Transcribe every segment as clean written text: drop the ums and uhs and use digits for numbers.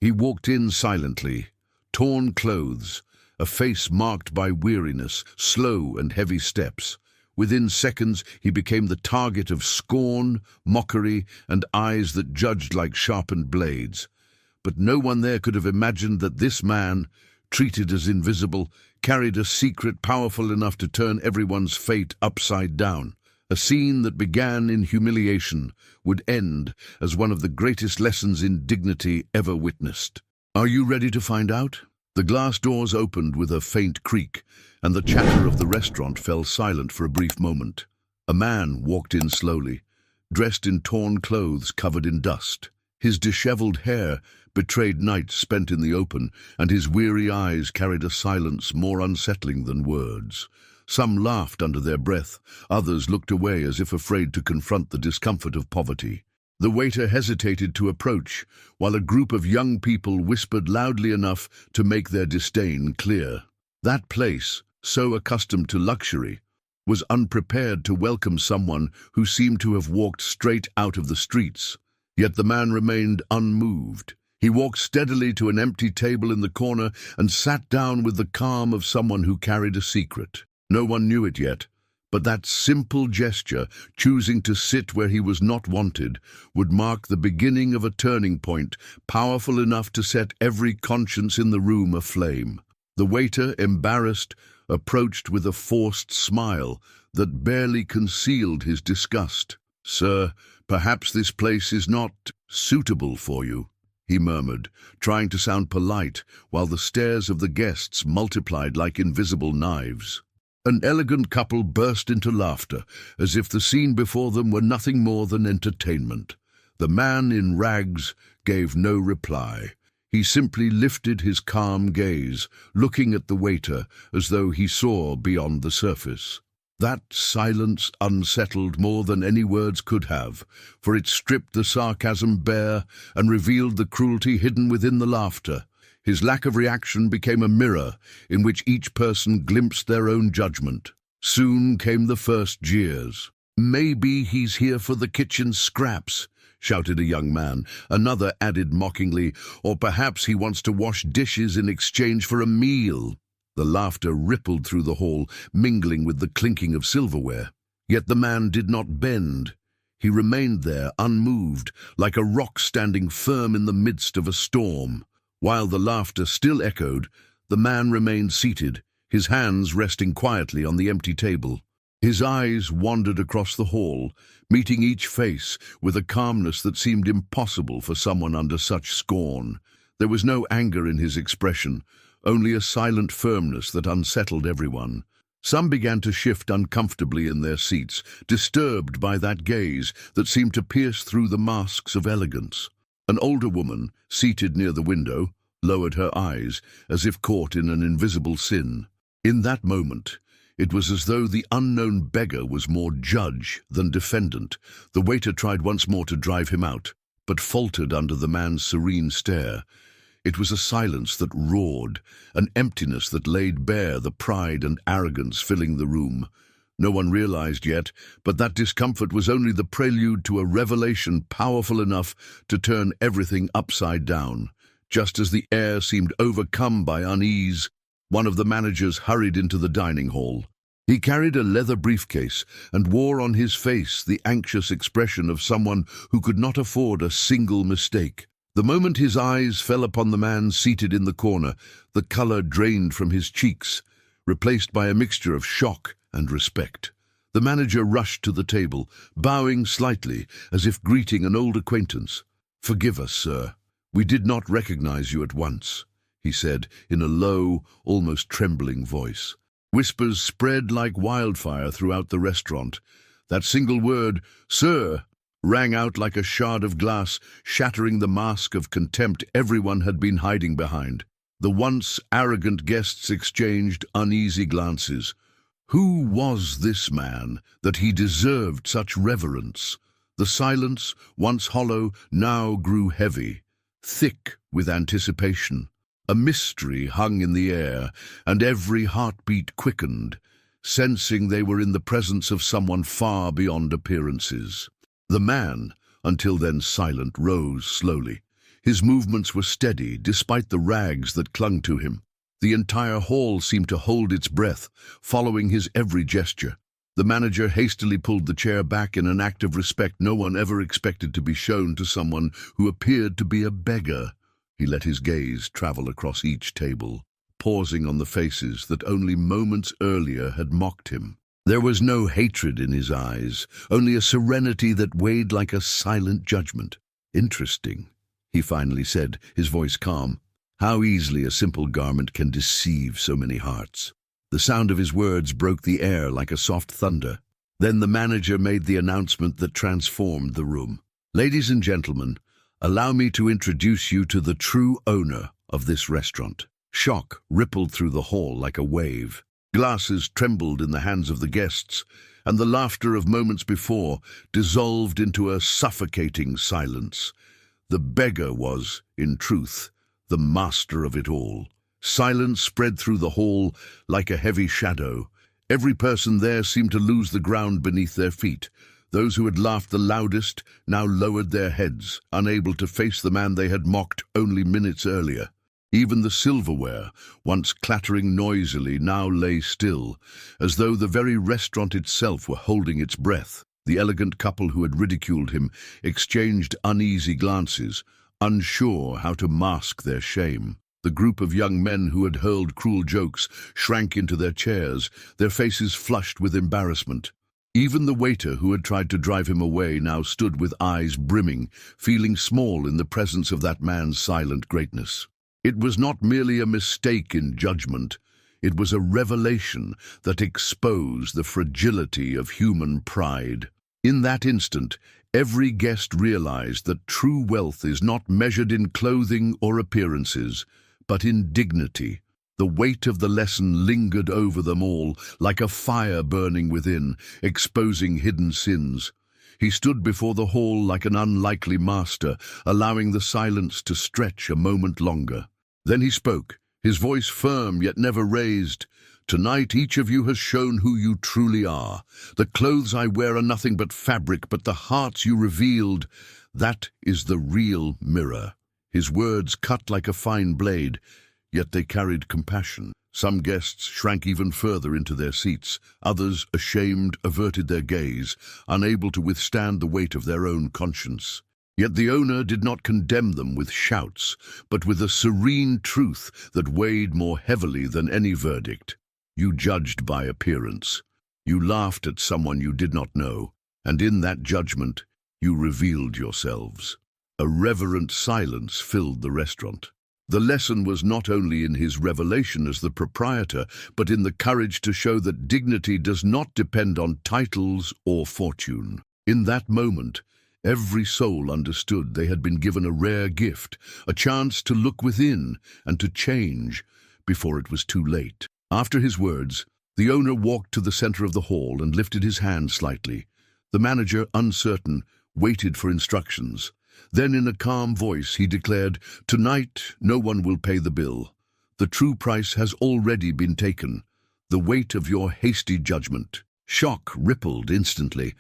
He walked in silently, torn clothes, a face marked by weariness, slow and heavy steps. Within seconds, he became the target of scorn, mockery, and eyes that judged like sharpened blades. But no one there could have imagined that this man, treated as invisible, carried a secret powerful enough to turn everyone's fate upside down. A scene that began in humiliation would end as one of the greatest lessons in dignity ever witnessed. Are you ready to find out? The glass doors opened with a faint creak, and the chatter of the restaurant fell silent for a brief moment. A man walked in slowly, dressed in torn clothes covered in dust. His disheveled hair betrayed nights spent in the open, and his weary eyes carried a silence more unsettling than words. Some laughed under their breath, others looked away as if afraid to confront the discomfort of poverty. The waiter hesitated to approach, while a group of young people whispered loudly enough to make their disdain clear. That place, so accustomed to luxury, was unprepared to welcome someone who seemed to have walked straight out of the streets. Yet the man remained unmoved. He walked steadily to an empty table in the corner and sat down with the calm of someone who carried a secret. No one knew it yet, but that simple gesture, choosing to sit where he was not wanted, would mark the beginning of a turning point, powerful enough to set every conscience in the room aflame. The waiter, embarrassed, approached with a forced smile that barely concealed his disgust. "Sir, perhaps this place is not suitable for you," he murmured, trying to sound polite, while the stares of the guests multiplied like invisible knives. An elegant couple burst into laughter, as if the scene before them were nothing more than entertainment. The man in rags gave no reply. He simply lifted his calm gaze, looking at the waiter as though he saw beyond the surface. That silence unsettled more than any words could have, for it stripped the sarcasm bare and revealed the cruelty hidden within the laughter. His lack of reaction became a mirror in which each person glimpsed their own judgment. Soon came the first jeers. "Maybe he's here for the kitchen scraps," shouted a young man. Another added mockingly, "Or perhaps he wants to wash dishes in exchange for a meal." The laughter rippled through the hall, mingling with the clinking of silverware. Yet the man did not bend. He remained there, unmoved, like a rock standing firm in the midst of a storm. While the laughter still echoed, the man remained seated, his hands resting quietly on the empty table. His eyes wandered across the hall, meeting each face with a calmness that seemed impossible for someone under such scorn. There was no anger in his expression, only a silent firmness that unsettled everyone. Some began to shift uncomfortably in their seats, disturbed by that gaze that seemed to pierce through the masks of elegance. An older woman, seated near the window, lowered her eyes, as if caught in an invisible sin. In that moment, it was as though the unknown beggar was more judge than defendant. The waiter tried once more to drive him out, but faltered under the man's serene stare. It was a silence that roared, an emptiness that laid bare the pride and arrogance filling the room. No one realized yet, but that discomfort was only the prelude to a revelation powerful enough to turn everything upside down. Just as the air seemed overcome by unease, one of the managers hurried into the dining hall. He carried a leather briefcase and wore on his face the anxious expression of someone who could not afford a single mistake. The moment his eyes fell upon the man seated in the corner, the color drained from his cheeks, replaced by a mixture of shock and respect. The manager rushed to the table, bowing slightly as if greeting an old acquaintance. "Forgive us, sir. We did not recognize you at once," he said in a low, almost trembling voice. Whispers spread like wildfire throughout the restaurant. That single word, "sir," rang out like a shard of glass, shattering the mask of contempt everyone had been hiding behind. The once arrogant guests exchanged uneasy glances. Who was this man that he deserved such reverence? The silence, once hollow, now grew heavy, thick with anticipation. A mystery hung in the air, and every heartbeat quickened, sensing they were in the presence of someone far beyond appearances. The man, until then silent, rose slowly. His movements were steady, despite the rags that clung to him. The entire hall seemed to hold its breath, following his every gesture. The manager hastily pulled the chair back in an act of respect no one ever expected to be shown to someone who appeared to be a beggar. He let his gaze travel across each table, pausing on the faces that only moments earlier had mocked him. There was no hatred in his eyes, only a serenity that weighed like a silent judgment. "Interesting," he finally said, his voice calm. "How easily a simple garment can deceive so many hearts." The sound of his words broke the air like a soft thunder. Then the manager made the announcement that transformed the room. "Ladies and gentlemen, allow me to introduce you to the true owner of this restaurant." Shock rippled through the hall like a wave. Glasses trembled in the hands of the guests, and the laughter of moments before dissolved into a suffocating silence. The beggar was, in truth, the master of it all. Silence spread through the hall like a heavy shadow. Every person there seemed to lose the ground beneath their feet. Those who had laughed the loudest now lowered their heads, unable to face the man they had mocked only minutes earlier. Even the silverware, once clattering noisily, now lay still, as though the very restaurant itself were holding its breath. The elegant couple who had ridiculed him exchanged uneasy glances, unsure how to mask their shame. The group of young men who had hurled cruel jokes shrank into their chairs, their faces flushed with embarrassment. Even the waiter who had tried to drive him away now stood with eyes brimming, feeling small in the presence of that man's silent greatness. It was not merely a mistake in judgment, it was a revelation that exposed the fragility of human pride. In that instant, every guest realized that true wealth is not measured in clothing or appearances, but in dignity. The weight of the lesson lingered over them all, like a fire burning within, exposing hidden sins. He stood before the hall like an unlikely master, allowing the silence to stretch a moment longer. Then he spoke, his voice firm yet never raised. "Tonight each of you has shown who you truly are. The clothes I wear are nothing but fabric, but the hearts you revealed, that is the real mirror." His words cut like a fine blade, yet they carried compassion. Some guests shrank even further into their seats. Others, ashamed, averted their gaze, unable to withstand the weight of their own conscience. Yet the owner did not condemn them with shouts, but with a serene truth that weighed more heavily than any verdict. "You judged by appearance. You laughed at someone you did not know, and in that judgment, you revealed yourselves." A reverent silence filled the restaurant. The lesson was not only in his revelation as the proprietor, but in the courage to show that dignity does not depend on titles or fortune. In that moment, every soul understood they had been given a rare gift, a chance to look within and to change before it was too late. After his words, the owner walked to the center of the hall and lifted his hand slightly. The manager, uncertain, waited for instructions. Then in a calm voice he declared, "Tonight no one will pay the bill. The true price has already been taken, the weight of your hasty judgment." Shock rippled instantly,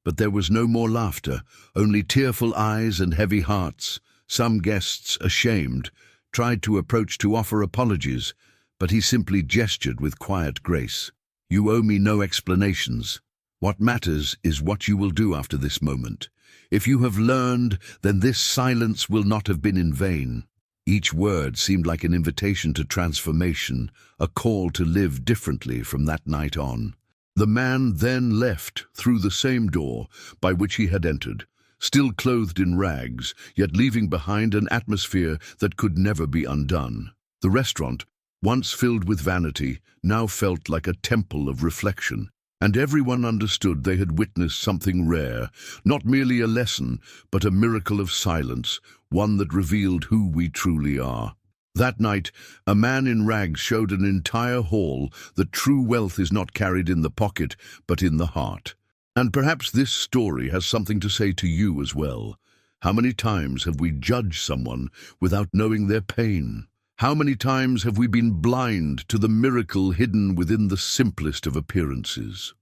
but there was no more laughter, only tearful eyes and heavy hearts. Some guests, ashamed, tried to approach to offer apologies, but he simply gestured with quiet grace. "You owe me no explanations. What matters is what you will do after this moment. If you have learned, then this silence will not have been in vain." Each word seemed like an invitation to transformation, a call to live differently from that night on. The man then left through the same door by which he had entered, still clothed in rags, yet leaving behind an atmosphere that could never be undone. The restaurant, once filled with vanity, now felt like a temple of reflection, and everyone understood they had witnessed something rare, not merely a lesson, but a miracle of silence, one that revealed who we truly are. That night, a man in rags showed an entire hall that true wealth is not carried in the pocket, but in the heart. And perhaps this story has something to say to you as well. How many times have we judged someone without knowing their pain? How many times have we been blind to the miracle hidden within the simplest of appearances?